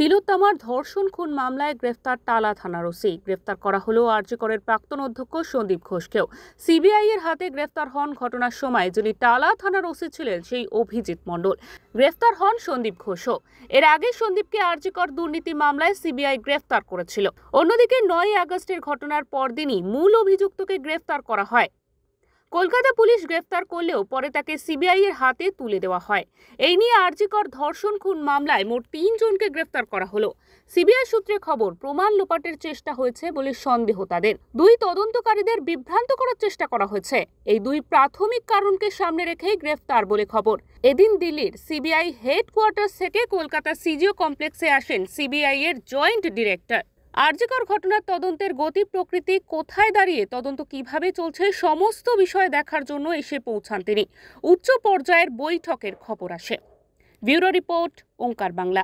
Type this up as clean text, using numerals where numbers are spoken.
তিলোত্তমার ধর্ষণ খুন মামলায় গ্রেফতার টালা থানার ওসি। গ্রেফতার করা হলো আরজি করের প্রাক্তন অধ্যক্ষ সন্দীপ ঘোষকেও। সিবিআই এর হাতে গ্রেফতার হন ঘটনার সময় যিনি টালা থানার ওসি ছিলেন সেই অভিজিৎ মণ্ডল। গ্রেফতার হন সন্দীপ ঘোষও। এর আগে সন্দীপকে আরজি কর দুর্নীতি মামলায় সিবিআই গ্রেফতার করেছিল। অন্যদিকে 9 আগস্টের ঘটনার পরদিনই মূল অভিযুক্তকে গ্রেফতার করা হয়। কলকাতা পুলিশ গ্রেফতার করলেও পরে তাকে সিবিআই এর হাতে তুলে দেওয়া হয়। এই নিয়ে আরজি কর ধর্ষণ খুন মামলায় মোট 3 জনকে গ্রেফতার করা হলো। সিবিআই সূত্রে খবর, প্রমাণ লোপাটের চেষ্টা হয়েছে বলে সন্দেহ তাদের। দুই তদন্তকারীদের বিভ্রান্ত করার চেষ্টা করা হয়েছে। এই দুই প্রাথমিক কারণকে সামনে রেখেই গ্রেফতার বলে খবর। এদিন দিল্লির সিবিআই হেডকোয়ার্টার্স থেকে কলকাতা সিজিও কমপ্লেক্সে আসেন সিবিআই এর জয়েন্ট ডিরেক্টর। আরজি কর ঘটনার তদন্তের গতি প্রকৃতি কোথায় দাঁড়িয়ে, তদন্ত কিভাবে চলছে, সমস্ত বিষয় দেখার জন্য এসে পৌঁছান তিনি। উচ্চ পর্যায়ের বৈঠকের খবর আসে। ব্যুরো রিপোর্ট, ওঙ্কার বাংলা।